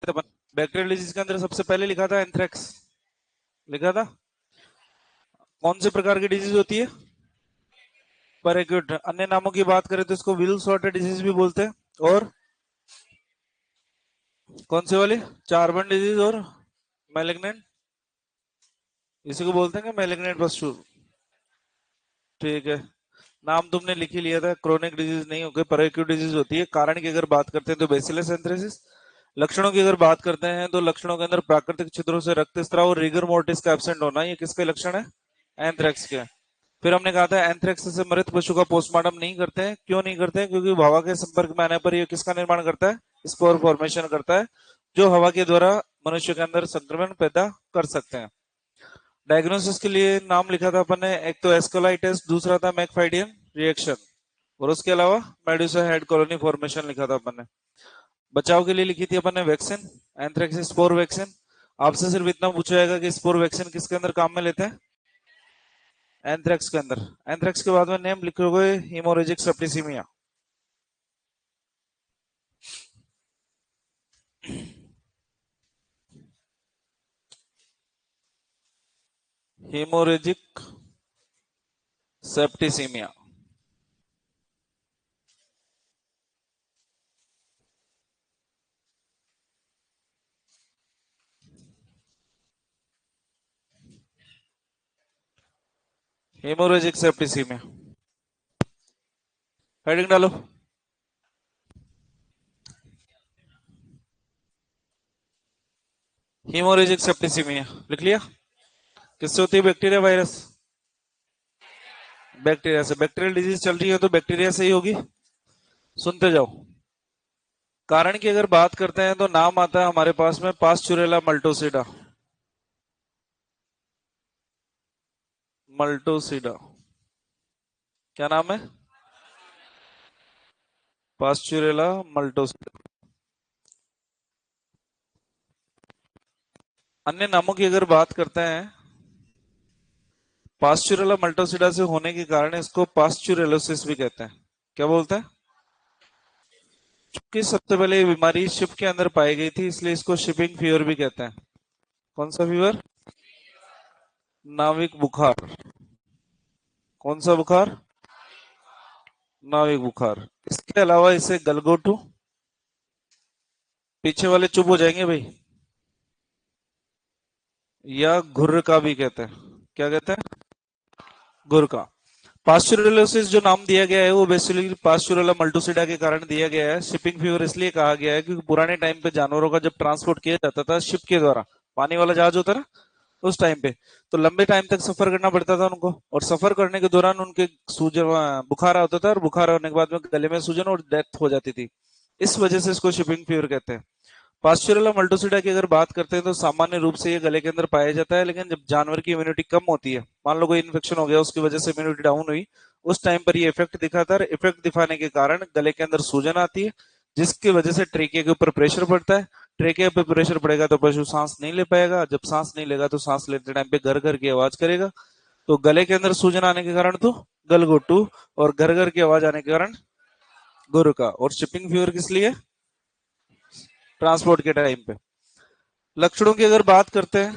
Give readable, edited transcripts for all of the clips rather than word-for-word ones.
Bacterial disease के अंदर सबसे पहले लिखा था एंथ्रेक्स, लिखा था। कौन से प्रकार की डिजीज होती है? पैराक्यूट। अन्य नामों की बात करें तो इसको विल्स वाटर डिजीज भी बोलते हैं। और कौन से वाली? चार्बन डिजीज और मैलिग्नेंट, इसी को बोलते हैं कि मैलिग्नेंट पस्टूल। ठीक है, नाम तुमने लिख ही लिया था। क्रोनिक डिजीज नहीं होगी, पैराक्यूट डिजीज होती है। कारण की अगर बात करते हैं तो बेसिलस एंथ्रेसिस। लक्षणों की अगर बात करते हैं तो लक्षणों के अंदर प्राकृतिक छिद्रों से रक्त स्त्राव और रिगर मोर्टिस का एब्सेंट होना, ये किसके लक्षण है? एंथ्रेक्स के। फिर हमने कहा था एंथ्रेक्स से मृत पशु का पोस्टमार्टम नहीं करते हैं। क्यों नहीं करते हैं? क्योंकि हवा के संपर्क में आने पर ये किसका निर्माण करता है? स्पोर फॉर्मेशन करता है, जो हवा के द्वारा मनुष्य के अंदर संक्रमण पैदा कर सकते हैं। डायग्नोसिस के लिए नाम लिखा था अपन ने, एक तो एस्कोलाइटिस, दूसरा था मैकफाइडियन रिएक्शन, और उसके अलावा मेडुसा हेड कॉलोनी फॉर्मेशन लिखा था अपन ने। बचाव के लिए लिखी थी अपन ने वैक्सीन, एंथ्रेक्स स्पोर वैक्सीन। आपसे सिर्फ इतना पूछा जाएगा कि स्पोर वैक्सीन किसके अंदर काम में लेते हैं? एंथ्रेक्स के अंदर। एंथ्रेक्स के बाद में नेम लिखोगे haemorrhagic septicaemia. Haemorrhagic septicaemia. Haemorrhagic septicaemia, heading डालो। हीमोरेजिक सेप्टिसिमिया लिख लिया। किससे होती है? Bacteria virus? बैक्टीरिया से। बैक्टीरियल डिजीज चल रही है तो बैक्टीरिया से ही होगी। सुनते जाओ। कारण की अगर बात करते हैं तो नाम आता है हमारे पास में पास्चुरेला मल्टोसिडा। मल्टोसिडा, क्या नाम है? Pasteurella multocida. अन्य नामों की अगर बात करते हैं, पास्चुरेला मल्टोसिडा से होने के कारण इसको पास्चुरेलोसिस भी कहते हैं। क्या बोलते हैं? चूंकि सबसे पहले ये बीमारी शिप के अंदर पाई गई थी, इसलिए इसको शिपिंग फीवर भी कहते हैं। कौन सा फीवर? नाविक बुखार। कौन सा बुखार? नाविक बुखार। इसके अलावा इसे गलगोटू, पीछे वाले चुप हो जाएंगे भाई, या घुर्र का भी कहते हैं। क्या कहते हैं? घुर्र का। पास्चुरेलोसिस जो नाम दिया गया है वो बेसिकली पास्चुरेला मल्टोसिडा के कारण दिया गया है। शिपिंग फीवर इसलिए कहा गया है क्योंकि पुराने टाइम पे जानवरों का जब ट्रांसपोर्ट किया जाता था शिप के द्वारा, पानी वाला जहाज होता ना उस टाइम पे, तो लंबे टाइम तक सफर करना पड़ता था उनको, और सफर करने के दौरान उनके सूजन, बुखार होता था, और बुखार होने के बाद में गले में सूजन और डेथ हो जाती थी। इस वजह से इसको शिपिंग फीवर कहते हैं। पास्चुरेला मल्टोसिडा की अगर बात करते हैं तो सामान्य रूप से ये गले के अंदर पाया जाता है, लेकिन जब जानवर की इम्यूनिटी कम होती है, मान लो कोई इन्फेक्शन हो गया उसकी वजह से इम्यूनिटी डाउन हुई, उस टाइम पर ये इफेक्ट दिखाता है। इफेक्ट दिखाने के कारण गले के अंदर सूजन आती है, जिसकी वजह से ट्रेकिया के ऊपर प्रेशर पड़ता है। ट्रेकिया पे प्रेशर पड़ेगा तो पशु सांस नहीं ले पाएगा, जब सांस नहीं लेगा तो सांस लेते टाइम पे घर घर की आवाज करेगा। तो गले के अंदर सूजन आने के कारण तो गलगोटू, और घर घर की आवाज आने के कारण गुरु का। और शिपिंग फीवर किस लिए? ट्रांसपोर्ट के टाइम पे। लक्षणों की अगर बात करते हैं,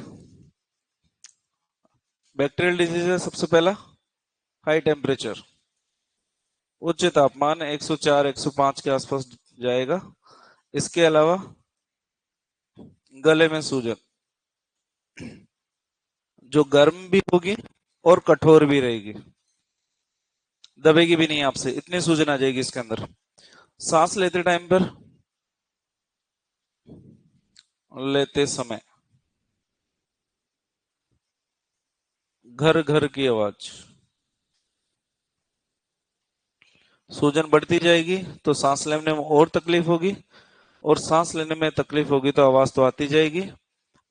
बैक्टीरियल डिजीज है सबसे पहला, हाई टेम्परेचर, उच्च तापमान 104 105 के आसपास जाएगा। इसके अलावा गले में सूजन, जो गर्म भी होगी और कठोर भी रहेगी, दबेगी भी नहीं आपसे, इतनी सूजन आ जाएगी इसके अंदर। सांस लेते टाइम पर, लेते समय घर घर की आवाज, सूजन बढ़ती जाएगी तो सांस लेने में और तकलीफ होगी, और सांस लेने में तकलीफ होगी तो आवाज तो आती जाएगी।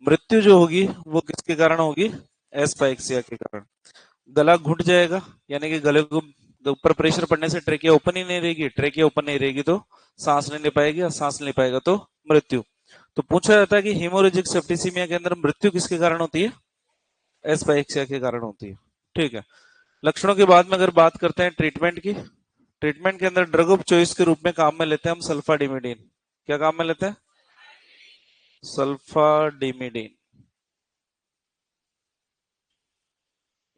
मृत्यु जो होगी वो किसके कारण होगी? एस्पाइक्सिया के कारण। गला घुट जाएगा, यानी कि गले को ऊपर प्रेशर पड़ने से ट्रेकिया ओपन ही नहीं रहेगी, ट्रेकिया ओपन नहीं रहेगी तो सांस नहीं ले पाएगी, और सांस नहीं ले पाएगा तो मृत्यु। तो पूछा जाता है कि हीमोरेजिक सेप्टिसिमिया के अंदर मृत्यु किसके कारण होती है? एस्पाइक्सिया के कारण होती है। ठीक है, लक्षणों के बाद में अगर बात करते हैं ट्रीटमेंट की, ट्रीटमेंट के अंदर ड्रग ऑफ चॉइस के रूप में काम में लेते हैं हम सल्फाडिमिडीन। क्या काम में लेते हैं? सल्फाडिमिडीन,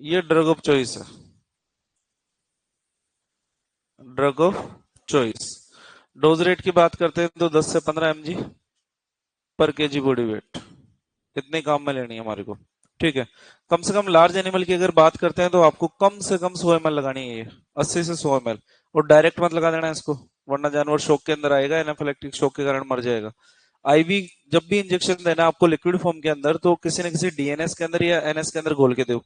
ये ड्रग ऑफ चॉइस है, drug of choice. Dose rate की बात करते हैं तो 10 से 15 mg पर केजी बॉडी वेट, इतने काम में लेनी है हमारे को। ठीक है। कम से कम लार्ज एनिमल की अगर बात करते हैं तो आपको कम से कम 100 ml लगानी है, ये 80 से 100 ml। और डायरेक्ट मत लगा देना इसको, वरना जानवर शॉक के अंदर आएगा, एनाफिलेक्टिक शॉक के कारण मर जाएगा। आईवी जब भी इंजेक्शन देना है आपको लिक्विड फॉर्म के अंदर, तो किसी न किसी डीएनएस के अंदर या एनएस के अंदर घोल के दो।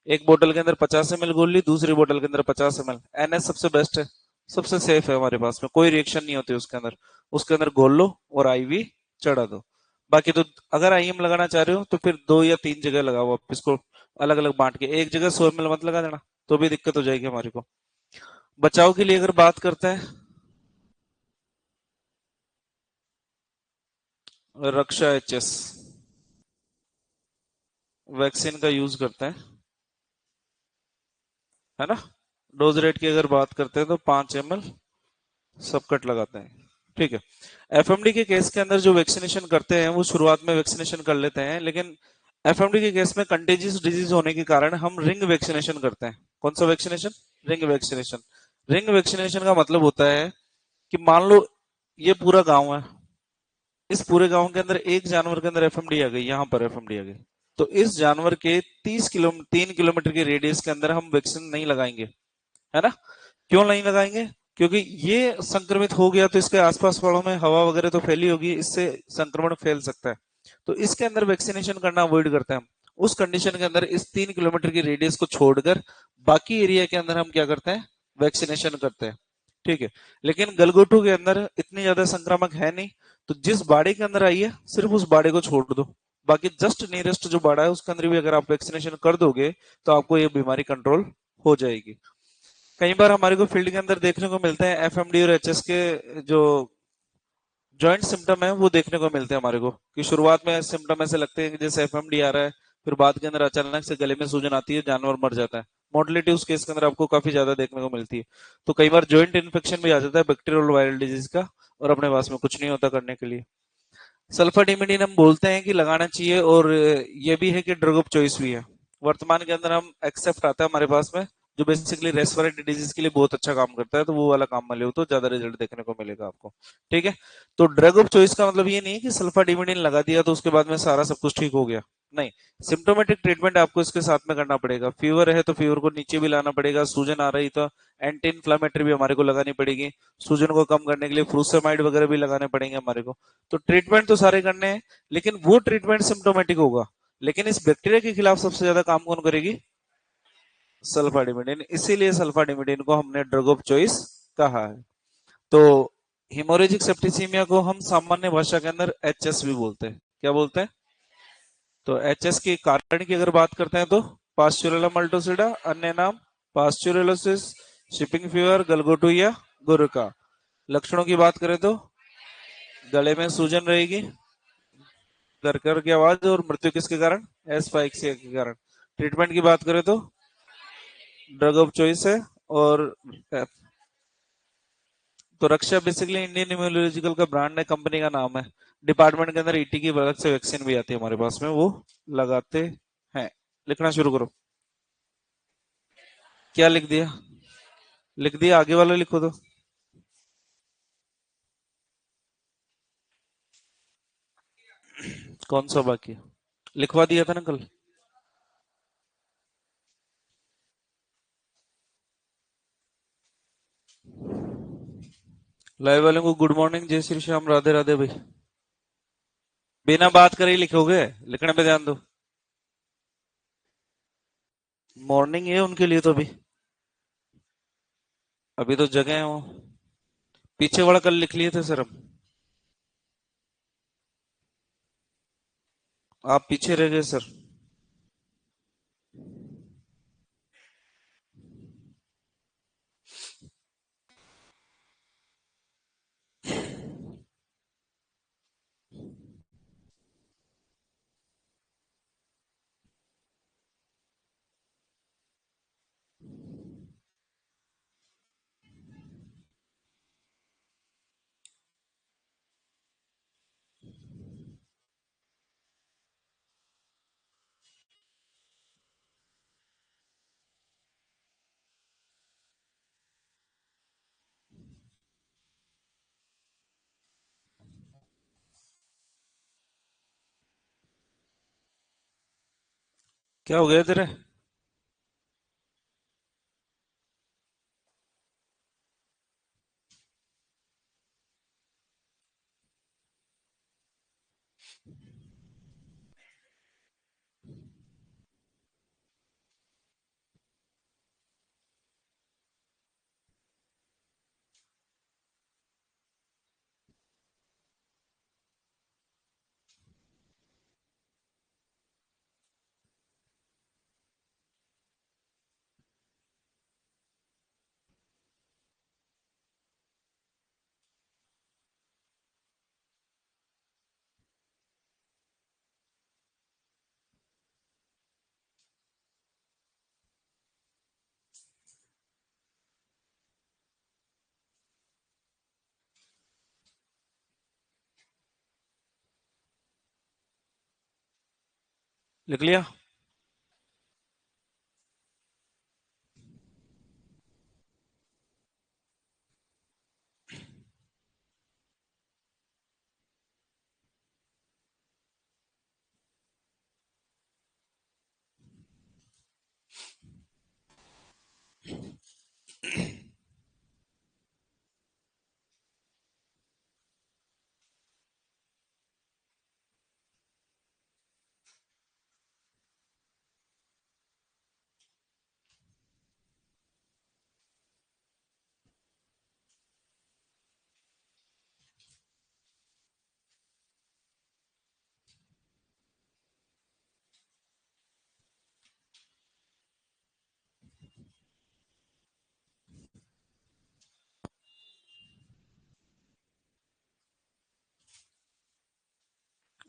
एक बोतल के अंदर 50 ml घोल ली, दूसरी बोतल के अंदर 50 ml। एनएस सबसे बेस्ट है, सबसे सेफ है हमारे पास में, कोई रिएक्शन नहीं होती उसके अंदर। उसके अंदर घोल लो और आईवी चढ़ा दो। बाकी तो अगर आईएम लगाना चाह रहे हो तो फिर 2 या 3 जगह लगाओ आप इसको, अलग अलग बांट के। एक जगह 100 ml मत लगा देना, तो भी दिक्कत हो जाएगी हमारे को। बचाव के लिए अगर बात करते हैं, रक्षा एचएस वैक्सीन का यूज करते हैं, है ना। डोज रेट की अगर बात करते हैं तो 5 ml सब कट लगाते हैं। ठीक है। एफएमडी के केस के अंदर जो वैक्सीनेशन करते हैं वो शुरुआत में वैक्सीनेशन कर लेते हैं, लेकिन एफएमडी के केस में कंटेजियस डिजीज होने के कारण हम रिंग वैक्सीनेशन करते हैं। कौन सा vaccination? Ring vaccination. Ring vaccination का मतलब होता है कि मान लो ये पूरा गांव है, इस पूरे गांव के अंदर एक जानवर के अंदर एफएमडी आ गई, यहां पर एफएमडी आ गई, तो इस जानवर के 30 किलोमीटर 3 किलोमीटर के रेडियस के अंदर हम वैक्सीन नहीं लगाएंगे, है ना। क्यों नहीं लगाएंगे? क्योंकि ये संक्रमित हो गया तो इसके आसपास वालों में हवा वगैरह तो फैली होगी, इससे संक्रमण फैल सकता है। तो इसके अंदर वैक्सीनेशन करना अवॉइड करते हैं हम। उस कंडीशन के अंदर इस 3 किलोमीटर की रेडियस को छोड़कर बाकी एरिया के अंदर हम क्या करते हैं? वैक्सीनेशन करते हैं। ठीक है। लेकिन गलगोटू के अंदर इतनी ज्यादा संक्रामक है नहीं, तो जिस बाड़े के अंदर आई है सिर्फ उस बाड़े को छोड़ दो। बाकी जस्ट नियरेस्ट जो बाड़ा है उसके अंदर भी अगर आप वैक्सीनेशन कर दोगे तो आपको ये बीमारी कंट्रोल हो जाएगी। कई बार हमारे को फील्ड के अंदर देखने को मिलते हैं एफएमडी और एचएस के जो जॉइंट सिम्टम है वो देखने को मिलते हैं हमारे को, कि शुरुआत में सिम्टम ऐसे लगते हैं कि जैसे एफएमडी आ रहा है, फिर बाद के अंदर अचानक से गले में सूजन आती है, जानवर मर जाता है। मोर्टलिटी उस केस के अंदर आपको काफी ज्यादा देखने को मिलती है। तो कई बार जॉइंट इन्फेक्शन भी आ जाता है बैक्टीरियल वायरल डिजीज का, और अपने पास में कुछ नहीं होता करने के लिए। सल्फाडिमिडीन हम बोलते हैं कि लगाना चाहिए, और ये भी है कि ड्रग ऑफ चॉइस भी है। वर्तमान के अंदर हम एक्सेप्ट आता है हमारे पास में, जो बेसिकली रेस्पिरेटरी डिजीज के लिए बहुत अच्छा काम करता है, तो वो वाला काम में ले तो ज्यादा रिजल्ट देखने को मिलेगा आपको। ठीक है। तो ड्रग ऑफ चॉइस का मतलब ये नहीं है कि सल्फाडिमिडीन लगा दिया तो उसके बाद में सारा सब कुछ ठीक हो गया, नहीं। सिम्टोमेटिक ट्रीटमेंट आपको इसके साथ में करना पड़ेगा। फीवर है तो फीवर को नीचे भी लाना पड़ेगा, सूजन आ रही तो एंटी इन्फ्लामेटरी भी हमारे को लगानी पड़ेगी, सूजन को कम करने के लिए फ्रूसेमाइड वगैरह भी लगाने पड़ेंगे हमारे को। तो ट्रीटमेंट तो सारे करने हैं, लेकिन वो ट्रीटमेंट सिम्टोमेटिक होगा। लेकिन इस बैक्टीरिया के खिलाफ सबसे ज्यादा काम कौन करेगी? सल्फाडिमिडीन। इसीलिए सल्फाडिमिडीन को हमने ड्रग ऑफ चॉइस कहा है। तो हिमोरेजिक सेप्टिसीमिया को हम सामान्य भाषा के अंदर एचएस भी बोलते हैं। क्या बोलते हैं? तो एचएस के कारण की अगर बात करते हैं तो पास्चुरेला मल्टोसिडा, अन्य नाम पास्चुरेलोसिस, शिपिंग फीवर, गलगोटू या गुरुका। लक्षणों की बात करें तो गले में सूजन रहेगी, करकर की आवाज, और मृत्यु किसके कारण? एस्फाइक्सिया के कारण। ट्रीटमेंट की बात करें तो ड्रग ऑफ चॉइस है। और तो रक्षा बेसिकली इंडियन इम्यूनोलॉजिकल का ब्रांड है, कंपनी का नाम है। डिपार्टमेंट के अंदर ईटी की अलग से वैक्सीन भी आती है हमारे पास में, वो लगाते हैं। लिखना शुरू करो। क्या लिख दिया? लिख दिया, आगे वाला लिखो तो। कौन सा बाकी है? लिखवा दिया था ना कल। लाइव वालों को गुड मॉर्निंग, जय श्री श्याम, राधे राधे भाई। बिना बात करे ही लिखोगे? लिखने पे ध्यान दो। मॉर्निंग है उनके लिए तो अभी, अभी तो जगह है वो। पीछे वाला कल लिख लिए थे सर हम। आप पीछे रह गए सर। क्या हो गया तेरे? लिख लिया?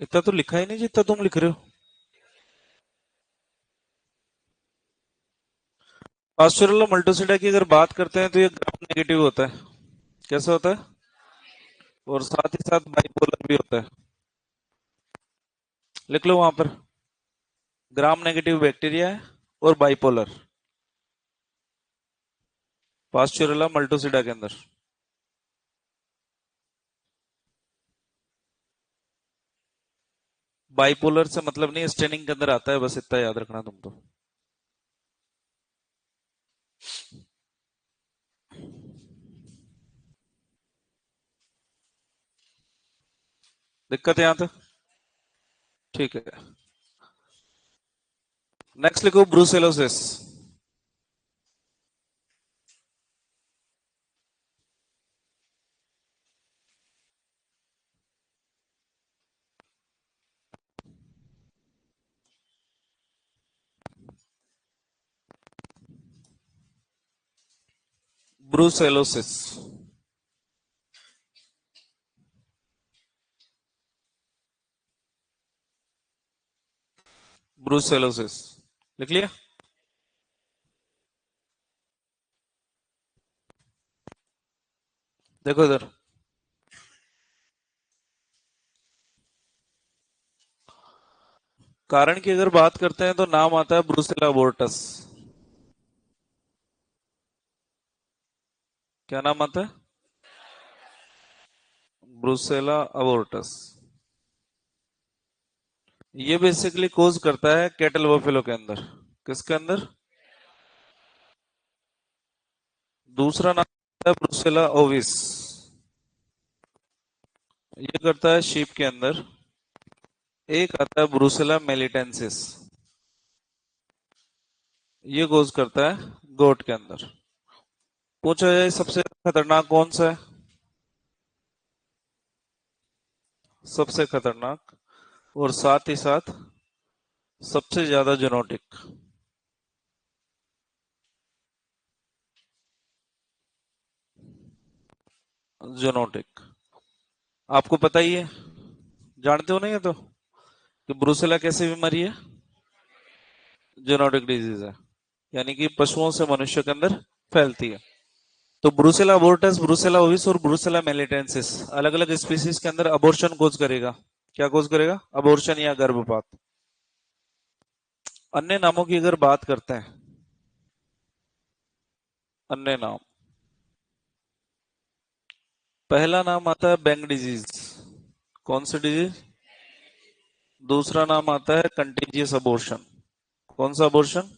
इतना तो लिखा ही नहीं जितना तुम लिख रहे हो। पास्चुरल मल्टोसिडा की अगर बात करते हैं तो ये ग्राम नेगेटिव होता है। कैसा होता है? और साथ ही साथ बाइपोलर भी होता है। लिख लो वहां पर, ग्राम नेगेटिव बैक्टीरिया है और बाइपोलर। पास्चुरला मल्टोसिडा के अंदर। बाइपोलर से मतलब नहीं, स्टेनिंग के अंदर आता है, बस इतना याद रखना तुम तो। दिक्कत है यहां तक? ठीक है। नेक्स्ट लिखो ब्रूसेलोसिस। ब्रूसेलोसिस। ब्रूसेलोसिस लिख लिया? देखो इधर, कारण की अगर बात करते हैं तो नाम आता है ब्रूसेला अबोर्टस। क्या नाम आता है? ब्रूसेला अबोर्टस। ये बेसिकली कोज करता है कैटल बफेलो के अंदर। किसके अंदर? दूसरा नाम आता है ब्रूसेला ओविस। ये करता है शीप के अंदर। एक आता है ब्रूसेला मेलिटेंसिस। ये कोज करता है गोट के अंदर। पूछा जाए सबसे खतरनाक कौन सा है? सबसे खतरनाक और साथ ही साथ सबसे ज्यादा जेनोटिक। जेनोटिक। आपको पता ही है, जानते हो नहीं है तो, कि ब्रूसेला कैसी बीमारी है? जेनोटिक डिजीज है, यानी कि पशुओं से मनुष्य के अंदर फैलती है। तो ब्रूसेला अबोर्टस, ब्रूसेला ओविस और ब्रूसेला मेलिटेंसिस अलग अलग स्पीसीज के अंदर अबॉर्शन कोज करेगा। क्या कोज करेगा? अबॉर्शन या गर्भपात। अन्य नामों की अगर बात करते हैं, अन्य नाम, पहला नाम आता है बैंग डिजीज। कौन सी डिजीज? दूसरा नाम आता है कंटेजियस अबॉर्शन। कौन सा अबॉर्शन?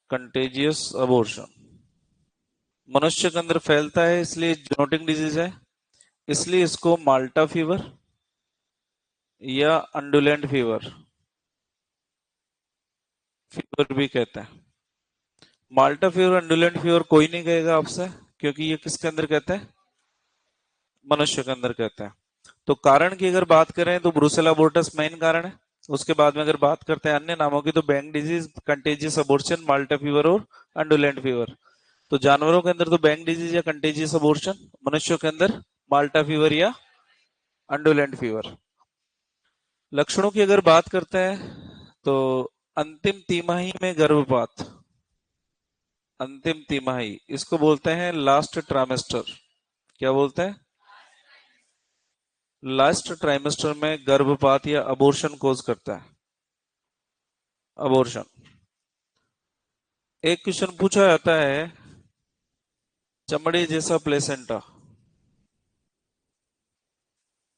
Contagious abortion. मनुष्य के अंदर फैलता है इसलिए जूनोटिक डिजीज है, इसलिए इसको माल्टा फीवर या अंडुलेंट फीवर फीवर भी कहते हैं। माल्टा फीवर, अंडुलेंट फीवर कोई नहीं कहेगा आपसे, क्योंकि ये किसके अंदर कहते हैं? मनुष्य के अंदर कहते हैं। तो कारण की अगर बात करें तो ब्रुसेला अबोर्टस मेन कारण है। उसके बाद में अगर बात करते हैं अन्य नामों की तो बैंग डिजीज, कंटेजियस अबॉर्शन, माल्टा फीवर और अंडुलेंट फीवर। तो जानवरों के अंदर तो बैंग डिजीज या कंटेजियस अबॉर्शन, मनुष्यों के अंदर माल्टा फीवर या अंडुलेंट फीवर। लक्षणों की अगर बात करते हैं तो अंतिम तिमाही में गर्भपात, अंतिम तिमाही इसको बोलते हैं लास्ट ट्राइमेस्टर। क्या बोलते हैं? लास्ट ट्राइमेस्टर में गर्भपात या अबॉर्शन कोज करता है। अबॉर्शन। एक क्वेश्चन पूछा जाता है, चमड़ी जैसा प्लेसेंटा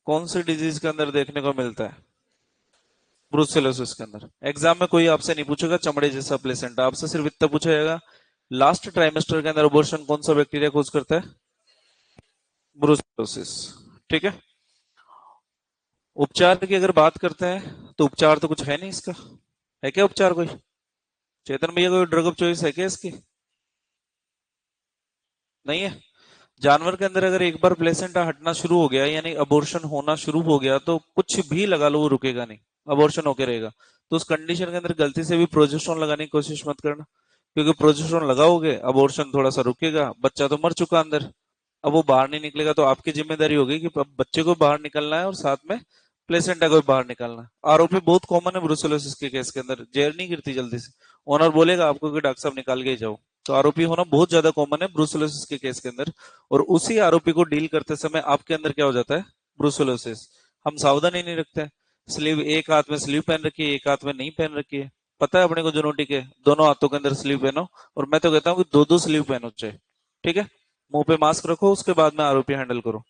कौन सी डिजीज के अंदर देखने को मिलता है? ब्रुसेलोसिस के अंदर। एग्जाम में कोई आपसे नहीं पूछेगा चमड़े जैसा प्लेसेंटा, आपसे सिर्फ इतना पूछा जाएगा लास्ट ट्राइमेस्टर के अंदर अबॉर्शन कौन सा बैक्टीरिया कोज करता है? ब्रुसेलोसिस। ठीक है। उपचार की अगर बात करते हैं तो उपचार तो कुछ है नहीं इसका, है क्या उपचार कोई? चेतन भैया कोई ड्रग ऑफ चॉइस है क्या इसकी? नहीं है। जानवर के अंदर अगर एक बार प्लेसेंटा हटना शुरू हो गया, यानी अबॉर्शन होना शुरू हो गया, तो कुछ भी लगा लो वो रुकेगा नहीं, अबॉर्शन होके रहेगा। तो उस कंडीशन के अंदर गलती से भी प्रोजेस्टेरोन लगाने की कोशिश मत करना, क्योंकि प्रोजेस्टेरोन लगाओगे अबॉर्शन थोड़ा सा रुकेगा, बच्चा तो मर चुका अंदर, अब वो बाहर नहीं निकलेगा, तो आपकी जिम्मेदारी होगी कि अब बच्चे को बाहर निकलना है और साथ में प्लेसेंटा को भी बाहर निकालना है। आरोपी बहुत कॉमन है ब्रुसेलोसिस के केस के अंदर, जहर नहीं गिरती जल्दी से, ओनर बोलेगा आपको कि डॉक्टर साहब निकाल के ही जाओ। तो आरोपी होना बहुत ज्यादा कॉमन है ब्रुसेलोसिस के केस के अंदर। और उसी आरोपी को डील करते समय आपके अंदर क्या हो जाता है? ब्रुसेलोसिस। हम सावधानी नहीं रखते हैं, स्लीव एक हाथ में स्लीव पहन रखी है, एक हाथ में नहीं पहन रखी है। पता है अपने को जूनोटिक है, दोनों हाथों के अंदर स्लीव पहनो, और मैं तो कहता हूँ कि दो दो स्लीव पहनो चाहिए। ठीक है। मुंह पे मास्क रखो, उसके बाद में आरोपी हैंडल करो।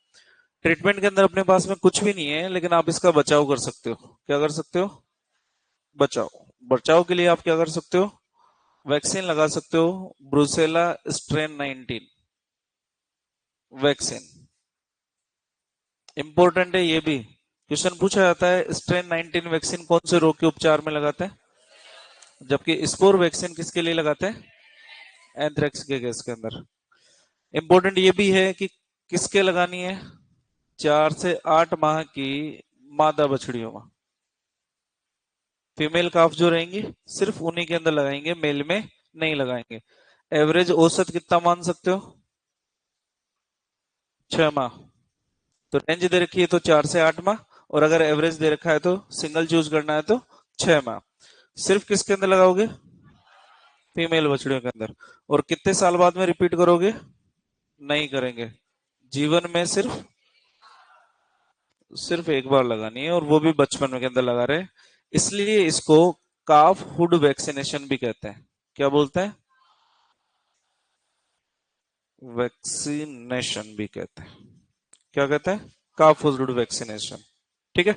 ट्रीटमेंट के अंदर अपने पास में कुछ भी नहीं है, लेकिन आप इसका बचाव कर सकते हो। क्या कर सकते हो? बचाव। बचाव के लिए आप क्या कर सकते हो? वैक्सीन लगा सकते हो, ब्रुसेला स्ट्रेन 19 वैक्सीन। इंपॉर्टेंट है ये भी, क्वेश्चन पूछा जाता है स्ट्रेन 19 वैक्सीन कौन से रोग के उपचार में लगाते हैं, जबकि स्पोर वैक्सीन किसके लिए लगाते हैं? एंथ्रेक्स के केस के अंदर। इंपॉर्टेंट ये भी है कि किसके लगानी है? 4 से 8 माह की मादा बछड़ियों में। फीमेल काफ जो रहेंगी सिर्फ उन्हीं के अंदर लगाएंगे, मेल में नहीं लगाएंगे। एवरेज औसत कितना मान सकते हो? 6 माह। तो रेंज दे रखी है तो 4 से 8 माह, और अगर एवरेज दे रखा है तो सिंगल चूज करना है तो 6 माह। सिर्फ किसके अंदर लगाओगे? फीमेल बछड़ियों के अंदर। और कितने साल बाद में रिपीट करोगे? नहीं करेंगे। जीवन में सिर्फ सिर्फ एक बार लगानी है, और वो भी बचपन में के अंदर लगा रहे हैं। इसलिए इसको काफ हुड वैक्सीनेशन भी कहते हैं। क्या बोलते हैं? वैक्सीनेशन भी कहते हैं। क्या कहते हैं? काफ हुड वैक्सीनेशन। ठीक है।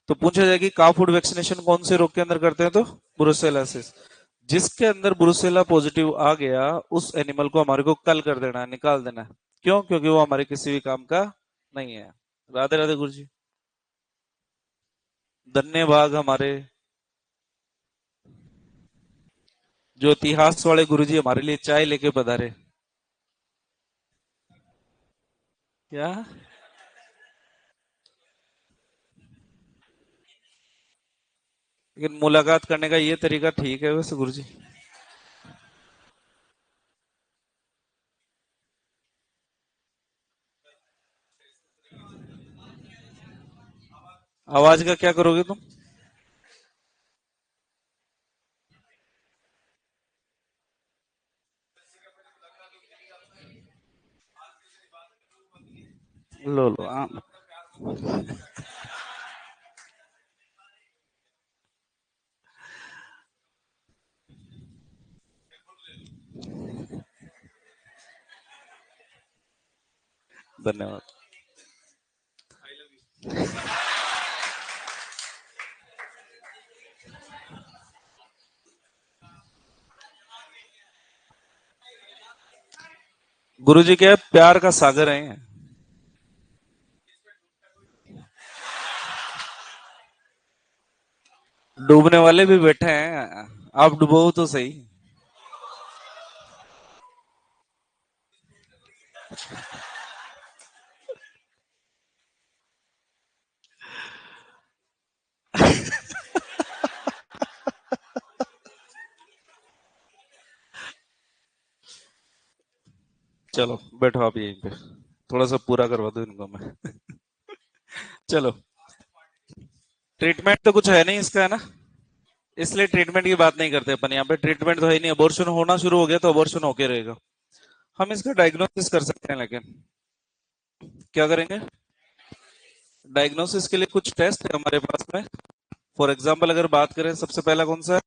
तो पूछा जाएगी काफ हुड वैक्सीनेशन कौन से रोग के अंदर करते हैं, तो ब्रुसेलोसिस। जिसके अंदर ब्रुसेला पॉजिटिव आ गया उस एनिमल को हमारे को कल कर देना है, निकाल देना है। क्यों? क्योंकि वो हमारे किसी भी काम का नहीं है। राधे राधे गुरु जी। धन्यवाद हमारे जो इतिहास वाले गुरुजी हमारे लिए चाय लेके पधारे। क्या? लेकिन मुलाकात करने का ये तरीका ठीक है वैसे गुरुजी? आवाज का क्या करोगे तुम? लो लो धन्यवाद। गुरुजी क्या है, प्यार का सागर है। डूबने वाले भी बैठे हैं, आप डूबो तो सही। चलो बैठो आप यहीं पे, थोड़ा सा पूरा करवा दो इनको मैं। चलो, ट्रीटमेंट तो कुछ है नहीं इसका, है ना? इसलिए ट्रीटमेंट की बात नहीं करते अपन यहाँ पे। ट्रीटमेंट तो है ही नहीं, अबॉर्शन होना शुरू हो गया तो अबॉर्शन होके रहेगा। हम इसका डायग्नोसिस कर सकते हैं, लेकिन क्या करेंगे? डायग्नोसिस के लिए कुछ टेस्ट है हमारे पास में। फॉर एग्जाम्पल अगर बात करें, सबसे पहला कौन सा है?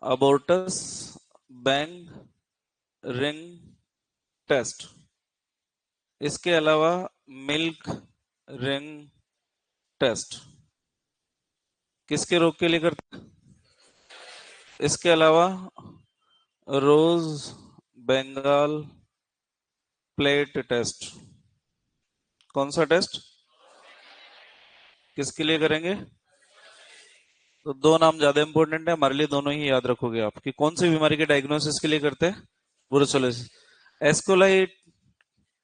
अबोर्टस बैंग रिंग टेस्ट। इसके अलावा मिल्क रिंग टेस्ट। किसके रोग के लिए करते हैं? इसके अलावा रोज बंगाल प्लेट टेस्ट। कौन सा टेस्ट? किसके लिए करेंगे? तो दो नाम ज्यादा इंपॉर्टेंट है हमारे लिए, दोनों ही याद रखोगे आप कि कौन सी बीमारी के डायग्नोसिस के लिए करते हैं। ब्रुसेलोसिस। एस्कोलाइट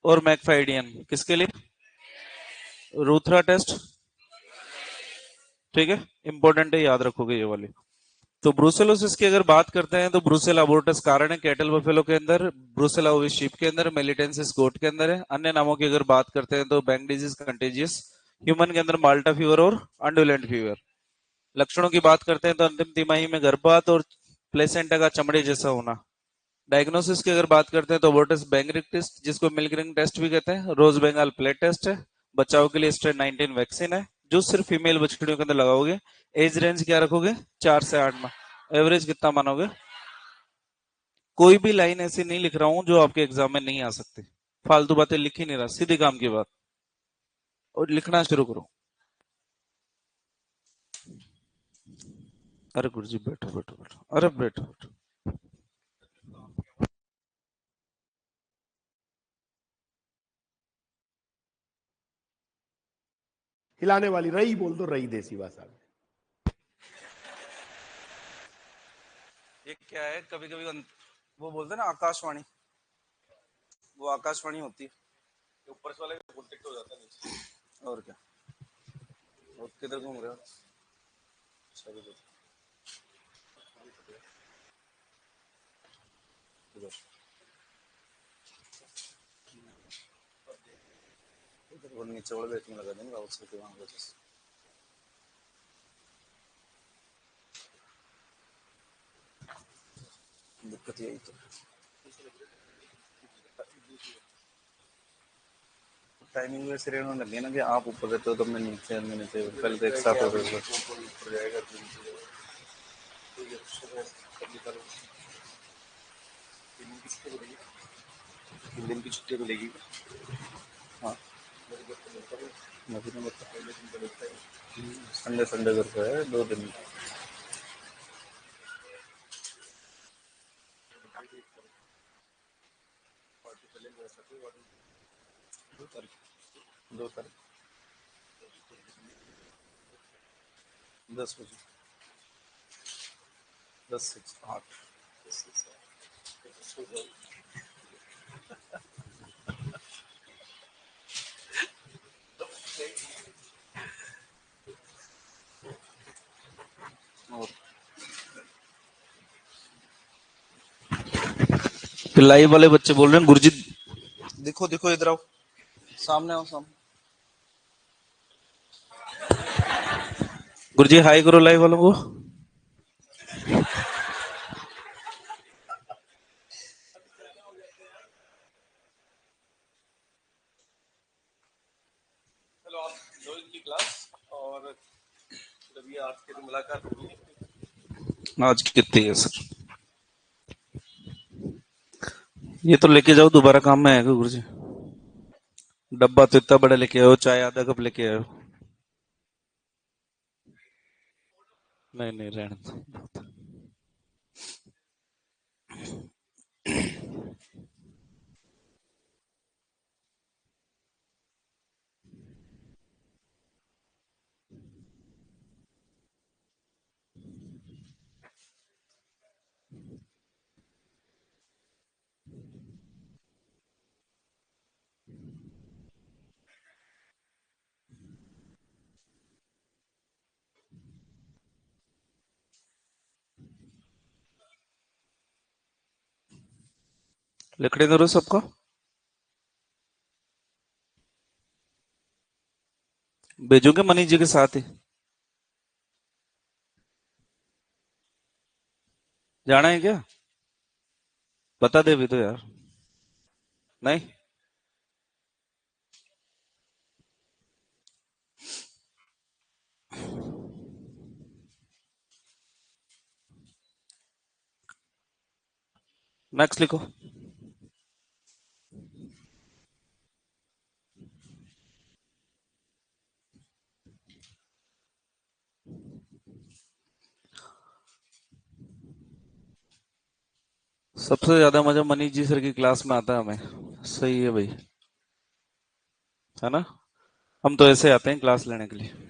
और मैकफाइडियन किसके लिए? रूथरा टेस्ट। ठीक है, इंपॉर्टेंट है, याद रखोगे ये वाली। तो ब्रुसेलोसिस की अगर बात करते हैं तो ब्रुसेला अबोर्टस कारण है कैटल बफेलो के अंदर, ब्रुसेला ओविस शीप के अंदर, मेलिटेंसिस गोट के अंदर है। अन्य नामों की अगर बात करते हैं तो बैंग डिजीज कंटेजियस, ह्यूमन के अंदर माल्टा फीवर और अंडुलेंट फीवर। लक्षणों की बात करते हैं तो अंतिम तिमाही में गर्भपात और प्लेसेंटा का चमड़े जैसा होना। डायग्नोसिस की अगर बात करते हैं तो अबोर्टस बैंगरिक टेस्ट, जिसको मिल्क टेस्ट भी कहते हैं, रोज बेंगाल प्लेट टेस्ट है, बचाव के लिए स्ट्रेन 19 वैक्सीन है जो सिर्फ फीमेल बछड़ियों के अंदर लगाओगे। एज रेंज क्या रखोगे? 4 से 8 माह। एवरेज कितना मानोगे? कोई भी लाइन ऐसी नहीं लिख रहा हूं जो आपके एग्जाम में नहीं आ सकती। फालतू बातें लिख ही नहीं रहा, सीधे काम की बात। और लिखना शुरू करो। अरे गुरुजी बैठो बैठो बैठो, अरे बैठो बैठो। हिलाने वाली रही बोल दो, रही देसी भाषा में। ये क्या है, कभी कभी वो बोलते हैं ना आकाशवाणी, वो आकाशवाणी होती है। ऊपर से वाले कॉन्टेक्ट हो जाता है नीचे। और क्या? और किधर घूम रहे हो? चलो इधर, इधर वो नीचे वाले बैठने लगा देंगे उसके के वहां वजह से। दिक्कत यही तो। टाइमिंग वैसे रहने लगे ना कि आप ऊपर रहते हो तो मैं नीचे, मैं नीचे, पहले तो एक साथ हो गए। दिन की छुट्टी मिलेगी। हाँ, महीने में संडे संडे घर पे है 2 दिन। 2 तारीख 10 बजे, 10 से 8। और लाइव वाले बच्चे बोल रहे हैं गुरुजी, देखो देखो इधर आओ, सामने आओ सामने। गुरुजी हाई करो लाइव वालों को। चलो आप लो इनकी क्लास, और जब ये आज की मुलाकात होगी। आज की कितनी है सर? ये तो लेके जाओ, दोबारा काम में आएगा गुरुजी। डब्बा तो इतना बड़ा लेके आओ, चाय आधा कप लेके आओ। नहीं नहीं रहने दो। लिखने दो सबको। भेजोगे मनीष जी के साथ ही? जाना है क्या? बता दे भी तो यार। नहीं। नेक्स्ट लिखो। सबसे ज्यादा मजा मनीष जी सर की क्लास में आता है हमें। सही है भाई। है ना? हम तो ऐसे आते हैं क्लास लेने के लिए।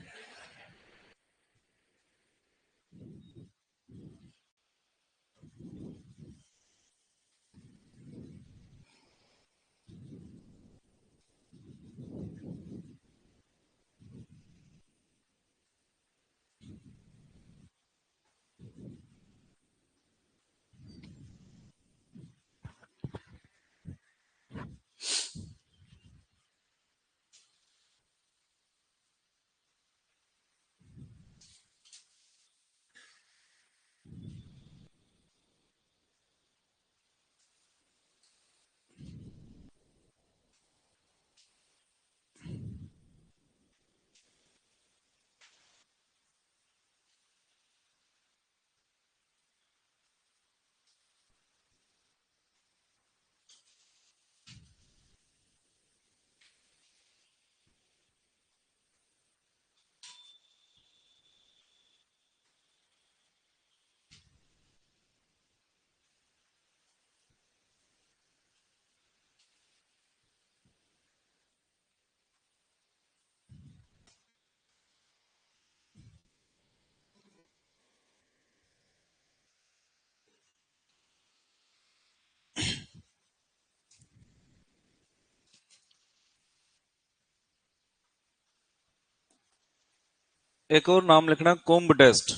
एक और नाम लिखना, Coombs test.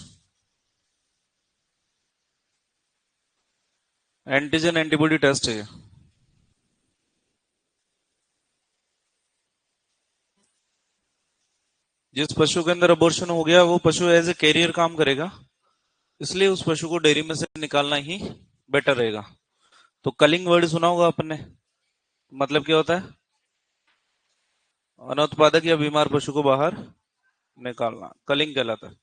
Antigen antibody test है ये। जिस पशु के अंदर अबॉर्शन हो गया वो पशु एज ए कैरियर काम करेगा, इसलिए उस पशु को डेयरी में से निकालना ही बेटर रहेगा। तो कलिंग वर्ड सुना होगा आपने। मतलब क्या होता है? अनुत्पादक या बीमार पशु को बाहर निकालना कलिंग कहलाता है।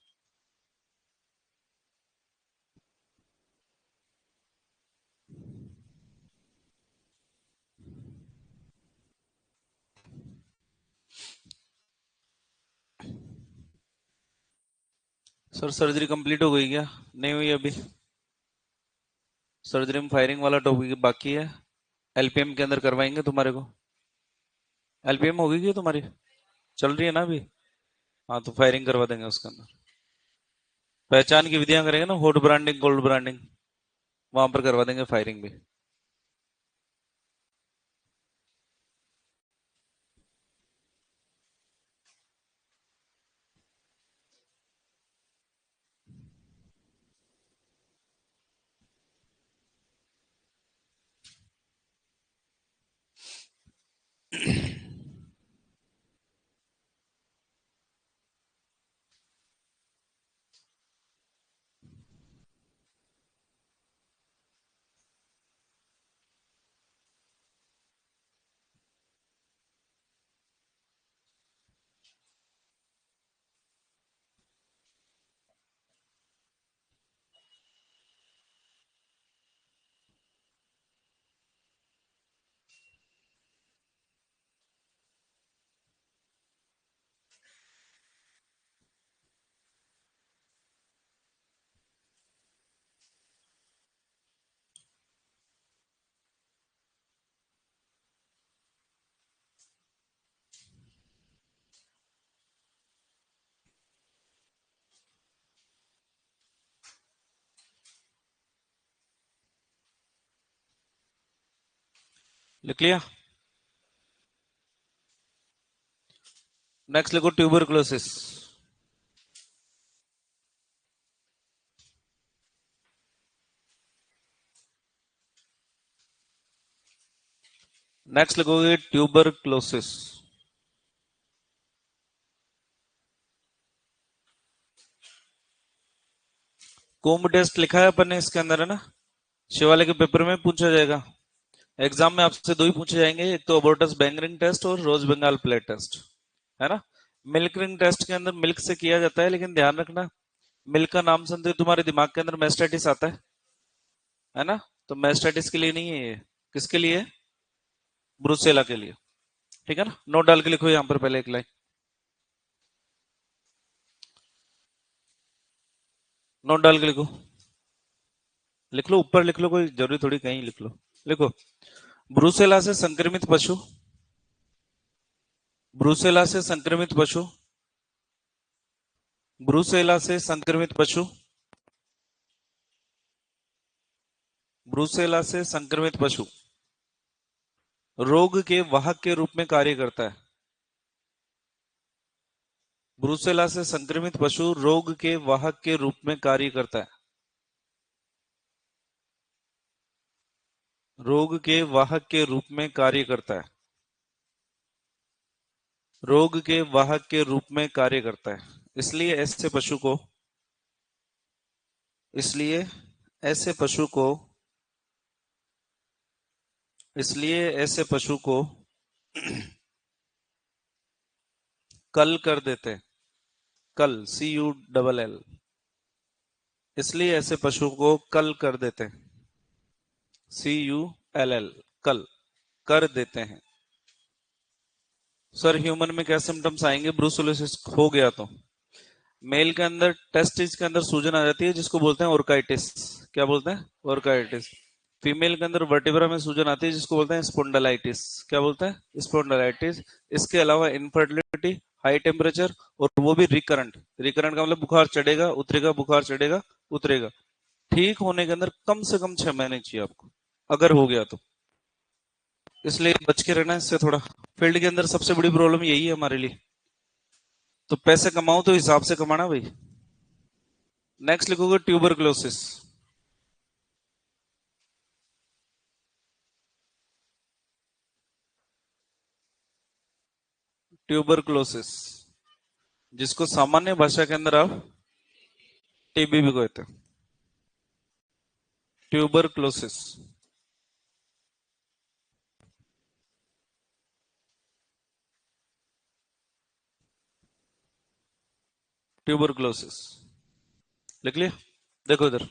सर सर्जरी कंप्लीट हो गई क्या? नहीं हुई अभी। सर्जरी में फायरिंग वाला टॉपिक बाकी है। एलपीएम के अंदर करवाएंगे तुम्हारे को। एलपीएम होगी क्या तुम्हारी? चल रही है ना अभी? हाँ तो फायरिंग करवा देंगे उसके अंदर। पहचान की विधियां करेंगे ना, हॉट ब्रांडिंग कोल्ड ब्रांडिंग, वहां पर करवा देंगे फायरिंग भी। लिख लिया? नेक्स्ट लिखो, ट्यूबरकुलोसिस। नेक्स्ट लिखोगे ट्यूबरक्लोसिस। कोम्ब टेस्ट लिखा है अपन ने इसके अंदर, है ना? शिवालय के पेपर में पूछा जाएगा। एग्जाम में आपसे दो ही पूछे जाएंगे, एक तो अबोर्टस बैंग रिंग टेस्ट और रोज बंगाल प्लेट टेस्ट, है ना? मिल्क रिंग टेस्ट के अंदर मिल्क से किया जाता है, लेकिन ध्यान रखना मिल्क का नाम सुनते ही तुम्हारे दिमाग के अंदर मेस्टाइटिस आता है ना? तो मेस्टाइटिस के लिए नहीं है ये। किसके लिए है? ब्रुसेला के लिए। ठीक है ना? नोट डाल के लिखो यहां पर पहले एक लाइन, नोट डाल के लिखो। लिख लो, ऊपर लिख लो, कोई जरूरी थोड़ी कहीं लिख लो। लिखो, ब्रुसेला से संक्रमित पशु, ब्रुसेला से संक्रमित पशु, ब्रुसेला से संक्रमित पशु, ब्रुसेला से संक्रमित पशु रोग के वाहक के रूप में कार्य करता है। ब्रुसेला से संक्रमित पशु रोग के वाहक के रूप में कार्य करता है। रोग के वाहक के रूप में कार्य करता है। रोग के वाहक के रूप में कार्य करता है। इसलिए ऐसे पशु को, इसलिए ऐसे पशु को, इसलिए ऐसे पशु को कल कर देते हैं। कल, CULL। इसलिए ऐसे पशु को कल कर देते हैं। CULL, कल कर देते हैं। सर ह्यूमन में क्या सिम्टम्स आएंगे ब्रूसेलोसिस हो गया तो? मेल के अंदर टेस्टिस के अंदर सूजन आ जाती है, जिसको बोलते हैं ओर्काइटिस। क्या बोलते हैं? ओर्काइटिस। फीमेल के अंदर वर्टिब्रा में सूजन आती है, जिसको बोलते हैं स्पोंडलाइटिस। क्या बोलते हैं? स्पोंडलाइटिस। इसके अलावा इनफर्टिलिटी, हाई टेम्परेचर, और वो भी रिकरेंट। रिकरेंट का मतलब बुखार चढ़ेगा उतरेगा, बुखार चढ़ेगा उतरेगा। ठीक होने के अंदर कम से कम 6 महीने चाहिए आपको, अगर हो गया तो। इसलिए बच के रहना इससे थोड़ा। फील्ड के अंदर सबसे बड़ी प्रॉब्लम यही है हमारे लिए। तो पैसे कमाओ तो हिसाब से कमाना भाई। नेक्स्ट लिखोगे ट्यूबरक्लोसिस। ट्यूबरक्लोसिस, जिसको सामान्य भाषा के अंदर आप टीबी भी कहते हैं। ट्यूबरक्लोसिस, ट्यूबरक्लोसिस लिख लिया? देखो इधर,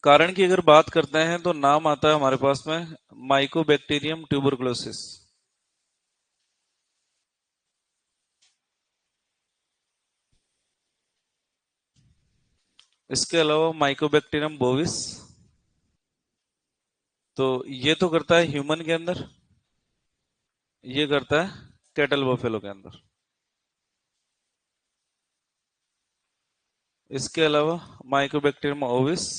कारण की अगर बात करते हैं तो नाम आता है हमारे पास में माइकोबैक्टीरियम ट्यूबरक्लोसिस। इसके अलावा माइकोबैक्टीरियम बोविस, तो ये तो करता है ह्यूमन के अंदर, ये करता है कैटल बफेलो के अंदर। इसके अलावा माइकोबैक्टीरियम ओविस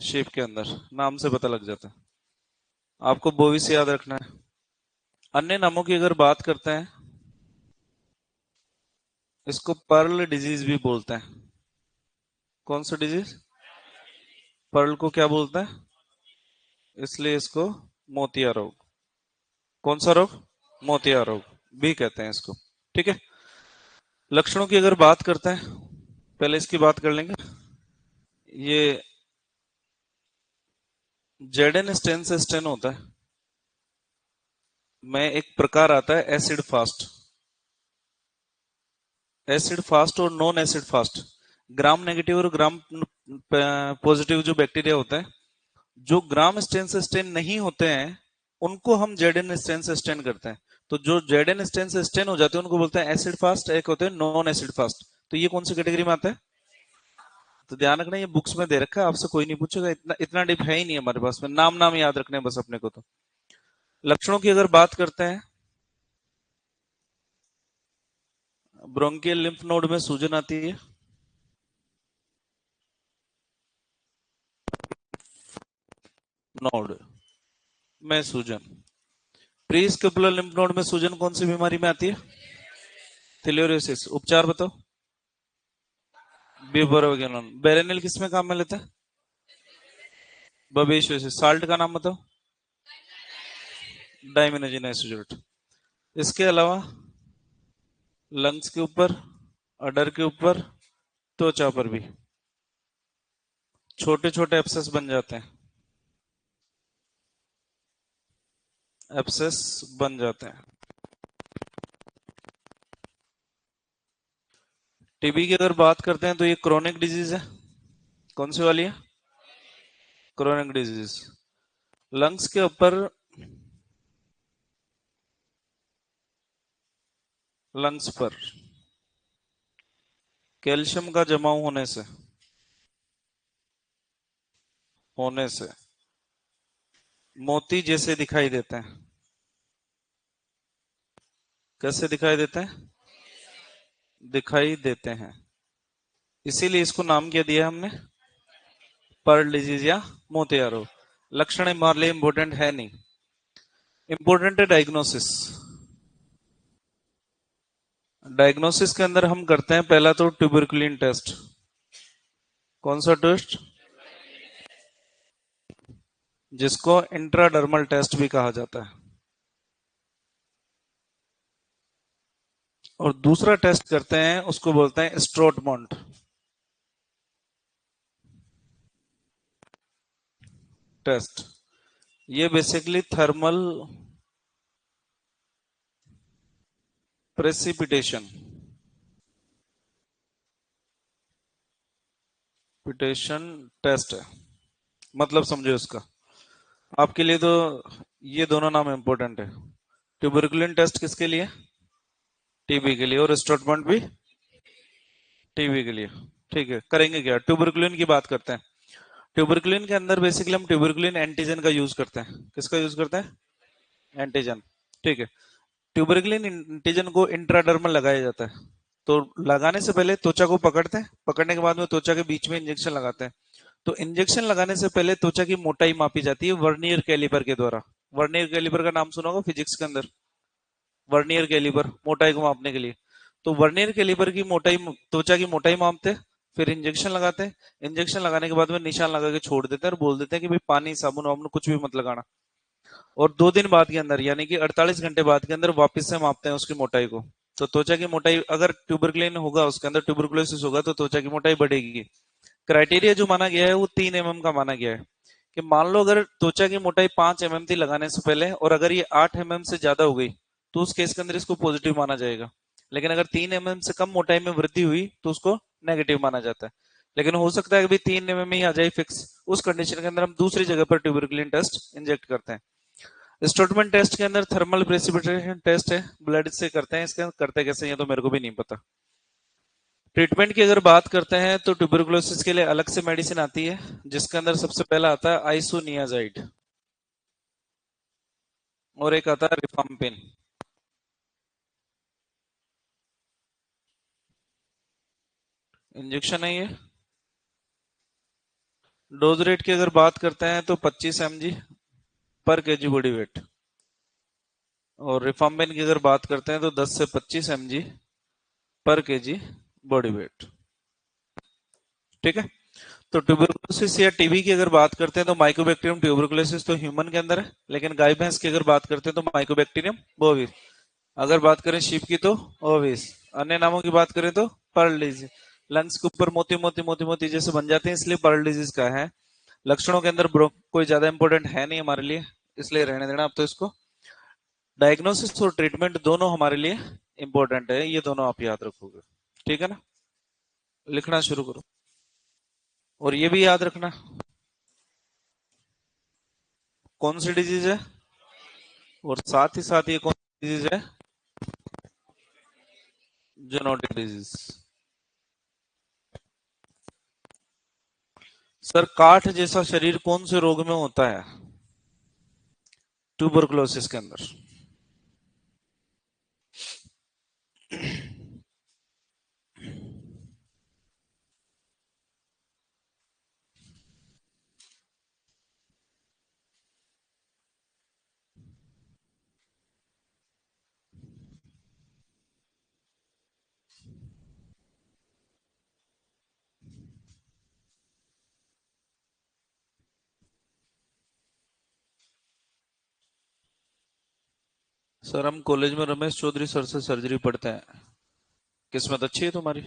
शेप के अंदर, नाम से पता लग जाता है। आपको बोविस याद रखना है। अन्य नामों की अगर बात करते हैं, इसको पर्ल डिजीज भी बोलते हैं। कौन सा डिजीज? पर्ल को क्या बोलते हैं? इसलिए इसको मोतिया रोग। कौन सा रोग? मोतिया रोग भी कहते हैं इसको। ठीक है। लक्षणों की अगर बात करते हैं, पहले इसकी बात कर लेंगे। ये जेडन स्टेन से स्टेन होता है, में एक प्रकार आता है एसिड फास्ट। एसिड फास्ट और non acid fast, gram negative और ग्राम पॉजिटिव जो बैक्टीरिया होता है, जो ग्राम स्टेन से स्टेन नहीं होते हैं उनको हम जेडन स्टेन से स्टेन करते हैं। तो जो जेडन स्टेन से स्टेन हो जाते हैं उनको बोलते हैं एसिड फास्ट, एक होते हैं नॉन एसिड फास्ट। तो ये कौन सी कैटेगरी में आता है? तो ध्यान रखना, ये बुक्स में दे रखा है, आपसे कोई नहीं पूछेगा, इतना इतना डीप है ही नहीं हमारे पास में। नाम नाम याद रखने हैं बस अपने को। तो लक्षणों की अगर बात करते हैं, ब्रोंकियल लिम्फ नोड में सूजन आती है, नोड में सूजन। प्रीस्केपुलर लिम्फ नोड में सूजन कौन सी बीमारी में आती है? थैलियोरियोसिस। उपचार बताओ? ब्यूबरोगिनोन। बेरेनिल किस में काम में लेता है? बबेशियोसिस। साल्ट का नाम बताओ? डायमिनोजेनाइज। इसके अलावा लंग्स के ऊपर, अडर के ऊपर, त्वचा पर भी छोटे छोटे एब्सेस बन जाते हैं, एब्सेस बन जाते हैं। टीबी की अगर बात करते हैं तो ये क्रोनिक डिजीज है। कौन सी वाली है? Chronic disease. लंग्स के ऊपर, लंग्स पर कैल्शियम का जमाव होने से मोती जैसे दिखाई देते हैं। कैसे दिखाई देते हैं? दिखाई देते हैं। इसीलिए इसको नाम क्या दिया हमने? पर्ल डिजीज या मोतिया रोग। लक्षण हमारे लिए इंपॉर्टेंट है नहीं, इंपॉर्टेंट है डायग्नोसिस। डायग्नोसिस के अंदर हम करते हैं पहला तो ट्यूबरकुलिन टेस्ट। कौन सा टेस्ट? जिसको इंट्राडर्मल टेस्ट भी कहा जाता है। और दूसरा टेस्ट करते हैं उसको बोलते हैं स्ट्रोटमॉन्ट टेस्ट। ये बेसिकली थर्मल प्रेसिपिटेशन पिटेशन टेस्ट है। मतलब समझो इसका, आपके लिए तो ये दोनों नाम इंपॉर्टेंट है। ट्यूबरकुलिन टेस्ट किसके लिए? टीबी के लिए। और स्टोटमेंट भी टीबी के लिए। ठीक है, करेंगे क्या? ट्यूबरकुलिन की बात करते हैं। ट्यूबरकुलिन के अंदर बेसिकली हम ट्यूबरकुलिन एंटीजन का यूज करते हैं। किसका यूज करते हैं? एंटीजन। ठीक है। ट्यूबरकुलिन एंटीजन को इंट्राडर्मल लगाया जाता है। तो लगाने से पहले त्वचा को पकड़ते हैं, पकड़ने के बाद में त्वचा के बीच में इंजेक्शन लगाते हैं। तो इंजेक्शन लगाने से पहले त्वचा की मोटाई मापी जाती है वर्नियर कैलिपर के द्वारा। वर्नियर कैलिपर का नाम सुना होगा फिजिक्स के अंदर। वर्नियर कैलिपर मोटाई को मापने के लिए। तो वर्नियर कैलिपर की मोटाई, त्वचा की मोटाई मापते हैं, फिर इंजेक्शन लगाते हैं। इंजेक्शन लगाने के बाद में निशान लगा के छोड़ देते हैं और बोल देते हैं कि भाई पानी साबुन वाबुन कुछ भी मत लगाना। और 2 दिन बाद के अंदर यानी कि 48 घंटे बाद के अंदर वापस से मापते हैं उसकी मोटाई को। तो त्वचा की मोटाई अगर ट्यूबरकुलिन होगा, उसके अंदर ट्यूबरकुलोसिस होगा, तो त्वचा की मोटाई बढ़ेगी। क्राइटेरिया जो माना गया है वो 3 mm का माना गया है। कि मान लो अगर त्वचा की मोटाई 5 mm थी लगाने से पहले, और अगर ये 8 mm से ज्यादा हो गई, तो उस केस के अंदर इसको पॉजिटिव माना जाएगा। लेकिन अगर 3 mm से कम मोटाई में वृद्धि हुई तो उसको नेगेटिव माना जाता है। लेकिन हो सकता है कि 3 mm ही आ जाए फिक्स। उस कंडीशन के अंदर हम दूसरी जगह पर ट्यूबरकुलिन टेस्ट इंजेक्ट करते हैं। स्टोटमैन टेस्ट के अंदर थर्मल प्रेसिपिटेशन टेस्ट है, ब्लड से करते हैं। इसके करते कैसे ये तो मेरे को भी नहीं पता। ट्रीटमेंट की अगर बात करते हैं तो ट्यूबरकुलोसिस के लिए अलग से मेडिसिन आती है, जिसके अंदर सबसे पहला आता है आइसोनियाजाइड, और एक आता है रिफाम्पिन। इंजेक्शन है ये। डोज रेट की अगर बात करते हैं तो 25 mg पर केजी बॉडी वेट। और रिफाम्पिन की अगर बात करते हैं तो 10 से 25 mg पर केजी बॉडी वेट। ठीक है। तो ट्यूबरकुलोसिस या टीबी की अगर बात करते हैं तो माइकोबैक्टीरियम ट्यूबरकुलोसिस तो ह्यूमन के अंदर है, लेकिन गाय भैंस की अगर बात करते हैं तो माइकोबैक्टीरियम बोविस। अगर बात करें शीप की तो ओविस। अन्य नामों की बात करें तो पर्ल डिजीज। लंग्स के ऊपर मोती मोती मोती मोती जैसे बन जाते हैं, इसलिए पर्ल डिजीज का है। लक्षणों के अंदर कोई ज्यादा इंपॉर्टेंट है नहीं हमारे लिए, इसलिए रहने देना। अब तो इसको डायग्नोसिस और ट्रीटमेंट दोनों हमारे लिए इंपॉर्टेंट है, ये दोनों आप याद रखोगे। ठीक है ना? लिखना शुरू करो। और ये भी याद रखना, कौन सी डिजीज है, और साथ ही साथ ये कौन सी डिजीज है? Zoonotic disease. सर काठ जैसा शरीर कौन से रोग में होता है? ट्यूबरकुलोसिस के अंदर। सर हम कॉलेज में रमेश चौधरी सर से सर्जरी पढ़ते हैं। किस्मत अच्छी है तुम्हारी।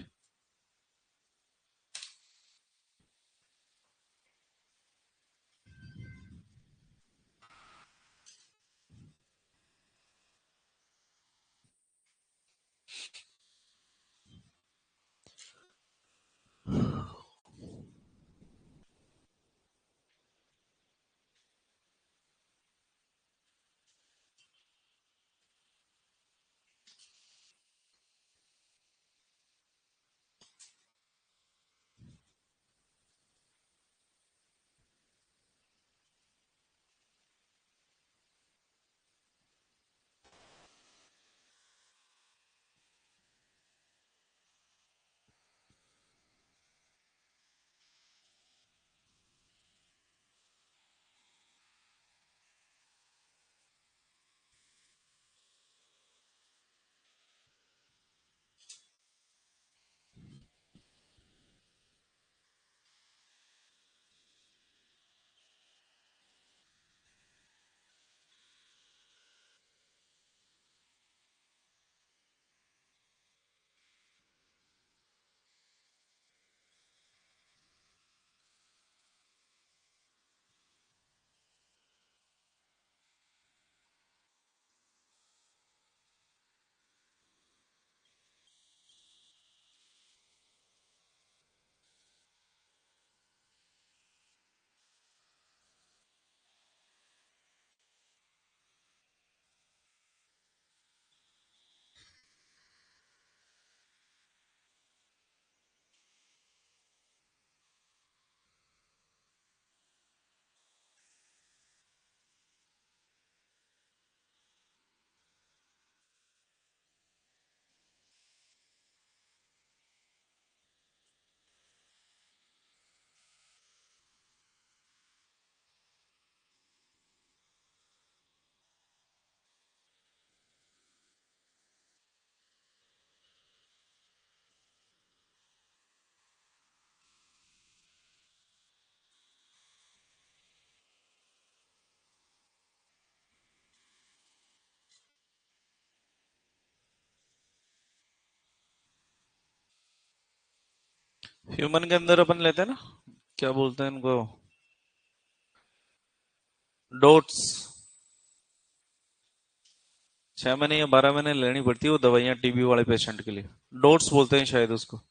ह्यूमन के अंदर अपन लेते हैं ना, क्या बोलते हैं इनको, डोट्स। 6 महीने या 12 महीने लेनी पड़ती है वो दवाइयाँ टीबी वाले पेशेंट के लिए। डोट्स बोलते हैं शायद उसको।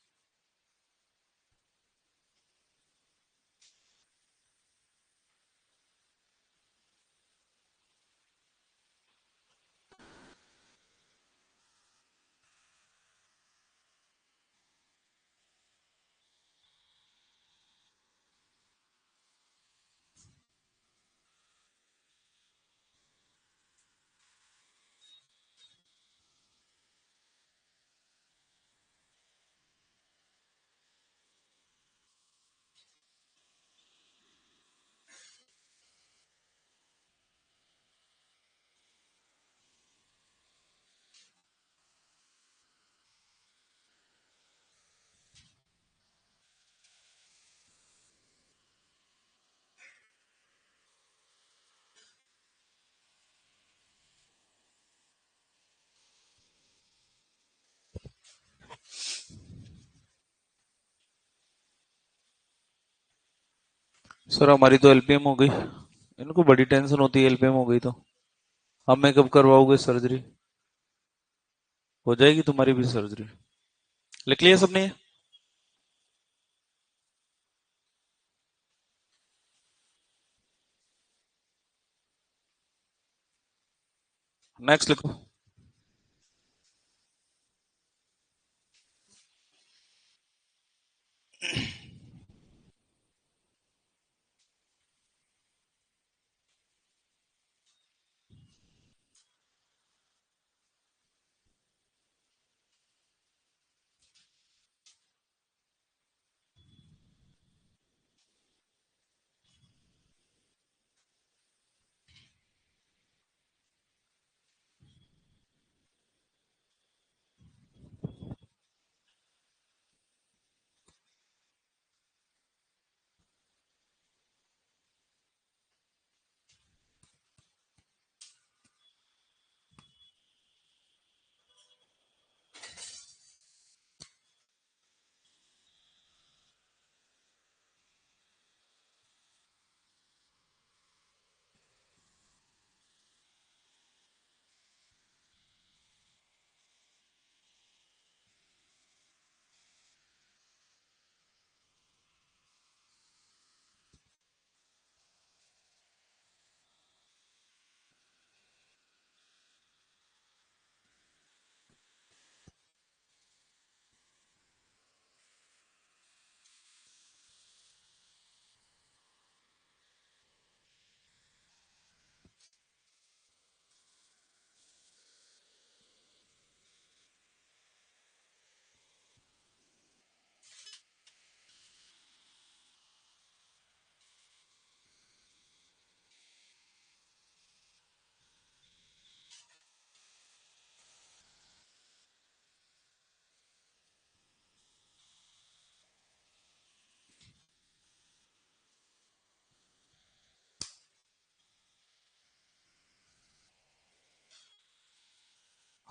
सर हमारी तो एलपीएम हो गई। इनको बड़ी टेंशन होती है एलपीएम हो गई तो। हमें कब करवाओगे सर्जरी? हो जाएगी तुम्हारी भी सर्जरी। लिख लिया सबने? नेक्स्ट लिखो।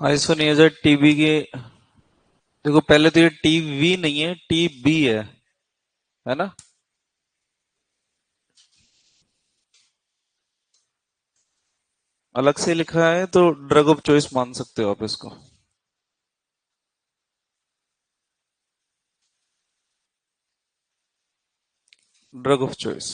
आइसोनियाजाइड टीबी के, देखो पहले तो ये टीवी नहीं है, टीबी है ना। अलग से लिखा है तो ड्रग ऑफ चॉइस मान सकते हो आप इसको। Drug of choice.